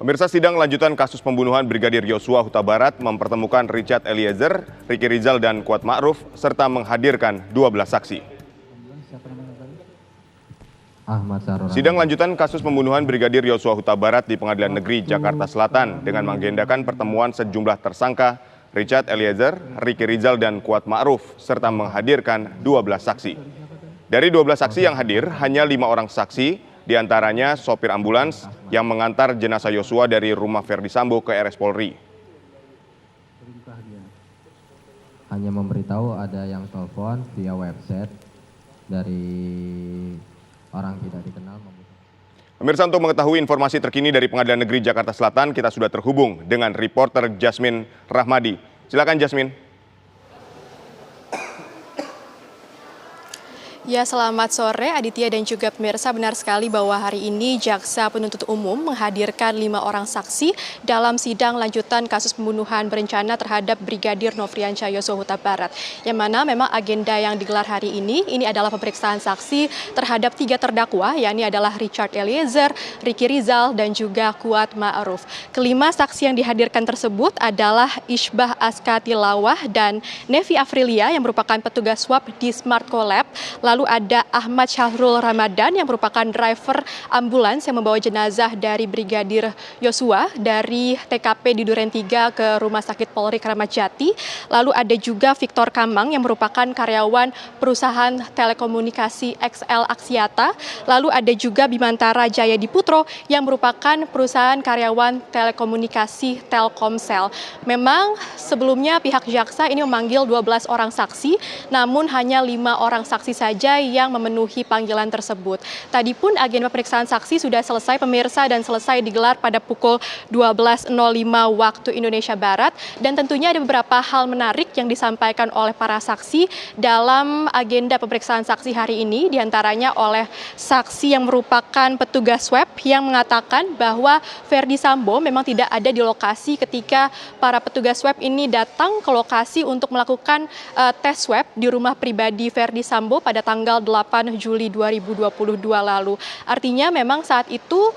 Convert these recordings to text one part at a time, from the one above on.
Pemirsa, sidang lanjutan kasus pembunuhan Brigadir Yosua Huta Barat mempertemukan Richard Eliezer, Ricky Rizal, dan Kuat Ma'ruf serta menghadirkan 12 saksi. Sidang lanjutan kasus pembunuhan Brigadir Yosua Huta Barat di Pengadilan Negeri Jakarta Selatan dengan mengagendakan pertemuan sejumlah tersangka Richard Eliezer, Ricky Rizal, dan Kuat Ma'ruf serta menghadirkan 12 saksi. Dari 12 saksi yang hadir, hanya 5 orang saksi, di antaranya sopir ambulans yang mengantar jenazah Yosua dari rumah Ferdi Sambo ke RS Polri. Hanya memberitahu ada yang telepon via website dari orang tidak dikenal. Pemirsa, untuk mengetahui informasi terkini dari Pengadilan Negeri Jakarta Selatan, kita sudah terhubung dengan reporter Jasmine Rahmadi. Silakan Jasmine. Ya, selamat sore Aditya dan juga pemirsa. Benar sekali bahwa hari ini Jaksa Penuntut Umum menghadirkan 5 orang saksi dalam sidang lanjutan kasus pembunuhan berencana terhadap Brigadir Nofriansyah Yosua Huta Barat. Yang mana memang agenda yang digelar hari ini adalah pemeriksaan saksi terhadap 3 terdakwa, yakni adalah Richard Eliezer, Ricky Rizal, dan juga Kuat Ma'ruf. Kelima saksi yang dihadirkan tersebut adalah Isbah Askatilawah dan Nevi Afrilia yang merupakan petugas swab di Smart Collab. Lalu ada Ahmad Syahrul Ramadan yang merupakan driver ambulans yang membawa jenazah dari Brigadir Yosua dari TKP di Duren 3 ke Rumah Sakit Polri Kramat Jati. Lalu ada juga Victor Kamang yang merupakan karyawan perusahaan telekomunikasi XL Axiata. Lalu ada juga Bimantara Jaya Diputro yang merupakan perusahaan karyawan telekomunikasi Telkomsel. Memang sebelumnya pihak jaksa ini memanggil 12 orang saksi, namun hanya 5 orang saksi saja yang memenuhi panggilan tersebut. Tadi pun agenda pemeriksaan saksi sudah selesai pemirsa dan selesai digelar pada pukul 12.05 waktu Indonesia Barat, dan tentunya ada beberapa hal menarik yang disampaikan oleh para saksi dalam agenda pemeriksaan saksi hari ini, diantaranya oleh saksi yang merupakan petugas swab yang mengatakan bahwa Ferdi Sambo memang tidak ada di lokasi ketika para petugas swab ini datang ke lokasi untuk melakukan tes swab di rumah pribadi Ferdi Sambo pada tanggal 8 Juli 2022 lalu. Artinya memang saat itu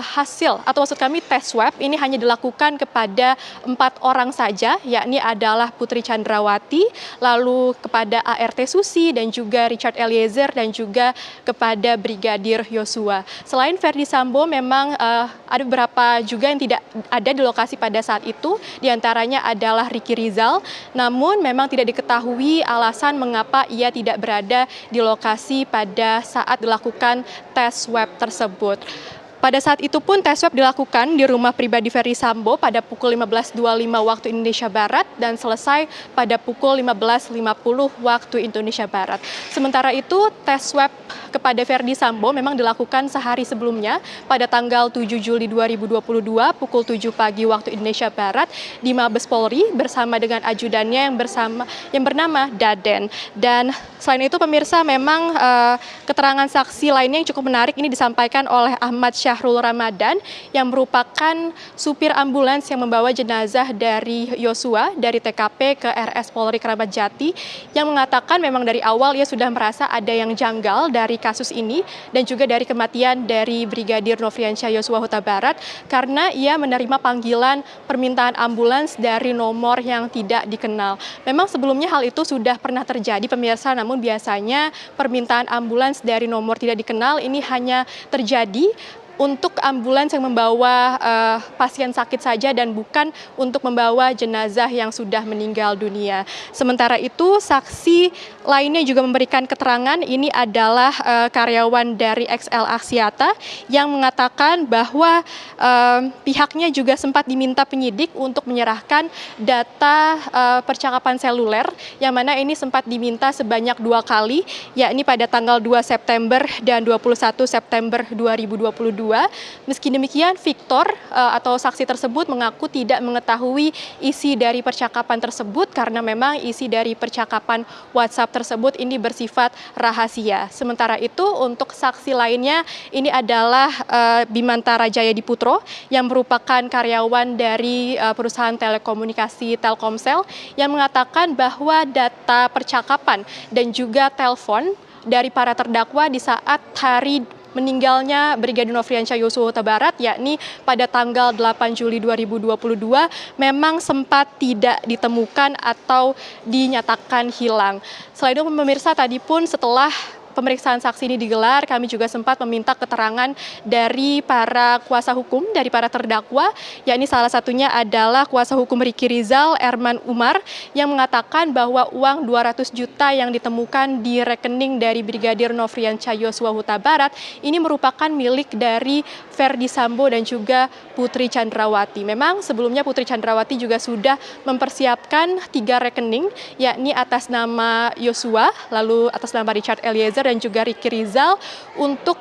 hasil atau maksud kami tes swab ini hanya dilakukan kepada 4 orang saja, yakni adalah Putri Chandrawati, lalu kepada ART Susi dan juga Richard Eliezer dan juga kepada Brigadir Yosua. Selain Ferdi Sambo memang ada beberapa juga yang tidak ada di lokasi pada saat itu, diantaranya adalah Ricky Rizal, namun memang tidak diketahui alasan mengapa ia tidak berada di lokasi pada saat dilakukan tes swab tersebut. Pada saat itu pun tes swab dilakukan di rumah pribadi Ferdi Sambo pada pukul 15.25 waktu Indonesia Barat dan selesai pada pukul 15.50 waktu Indonesia Barat. Sementara itu tes swab kepada Ferdi Sambo memang dilakukan sehari sebelumnya pada tanggal 7 Juli 2022 pukul 7 pagi waktu Indonesia Barat di Mabes Polri bersama dengan ajudannya yang bernama Daden. Dan selain itu pemirsa memang keterangan saksi lainnya yang cukup menarik ini disampaikan oleh Ahmad Syahrul Ramadan yang merupakan supir ambulans yang membawa jenazah dari Yosua dari TKP ke RS Polri Kramat Jati, yang mengatakan memang dari awal ia sudah merasa ada yang janggal dari kasus ini dan juga dari kematian dari Brigadir Nofriansyah Yosua Huta Barat karena ia menerima panggilan permintaan ambulans dari nomor yang tidak dikenal. Memang sebelumnya hal itu sudah pernah terjadi pemirsa, namun biasanya permintaan ambulans dari nomor tidak dikenal ini hanya terjadi untuk ambulans yang membawa pasien sakit saja dan bukan untuk membawa jenazah yang sudah meninggal dunia. Sementara itu saksi lainnya juga memberikan keterangan, ini adalah karyawan dari XL Axiata yang mengatakan bahwa pihaknya juga sempat diminta penyidik untuk menyerahkan data percakapan seluler, yang mana ini sempat diminta sebanyak 2 kali, yakni pada tanggal 2 September dan 21 September 2022. Meski demikian, Victor atau saksi tersebut mengaku tidak mengetahui isi dari percakapan tersebut karena memang isi dari percakapan WhatsApp tersebut ini bersifat rahasia. Sementara itu untuk saksi lainnya ini adalah Bimantara Jaya Diputro yang merupakan karyawan dari perusahaan telekomunikasi Telkomsel yang mengatakan bahwa data percakapan dan juga telepon dari para terdakwa di saat hari meninggalnya Brigadir Nofriansyah Yosua Huta Barat, yakni pada tanggal 8 Juli 2022 memang sempat tidak ditemukan atau dinyatakan hilang. Selain itu pemirsa, tadi pun setelah pemeriksaan saksi ini digelar, kami juga sempat meminta keterangan dari para kuasa hukum, dari para terdakwa, yakni salah satunya adalah kuasa hukum Ricky Rizal, Erman Umar, yang mengatakan bahwa uang 200 juta yang ditemukan di rekening dari Brigadir Nofriansyah Yosua Huta Barat ini merupakan milik dari Ferdi Sambo dan juga Putri Chandrawati. Memang sebelumnya Putri Chandrawati juga sudah mempersiapkan 3 rekening, yakni atas nama Yosua, lalu atas nama Richard Eliezer, dan juga Ricky Rizal untuk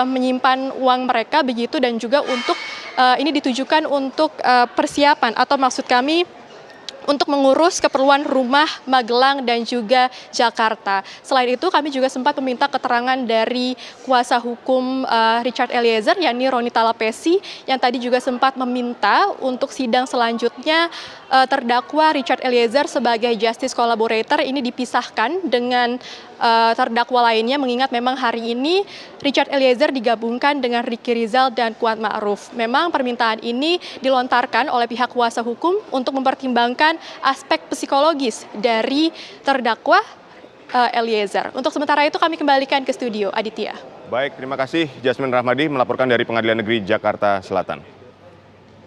menyimpan uang mereka begitu, dan juga untuk ini ditujukan untuk persiapan atau maksud kami untuk mengurus keperluan rumah Magelang dan juga Jakarta. Selain itu kami juga sempat meminta keterangan dari kuasa hukum Richard Eliezer, yakni Roni Talapesi, yang tadi juga sempat meminta untuk sidang selanjutnya terdakwa Richard Eliezer sebagai justice collaborator ini dipisahkan dengan terdakwa lainnya, mengingat memang hari ini Richard Eliezer digabungkan dengan Ricky Rizal dan Kuat Ma'ruf. Memang permintaan ini dilontarkan oleh pihak kuasa hukum untuk mempertimbangkan aspek psikologis dari terdakwa Eliezer. Untuk sementara itu kami kembalikan ke studio, Aditya. Baik, terima kasih Jasmine Rahmadi melaporkan dari Pengadilan Negeri Jakarta Selatan.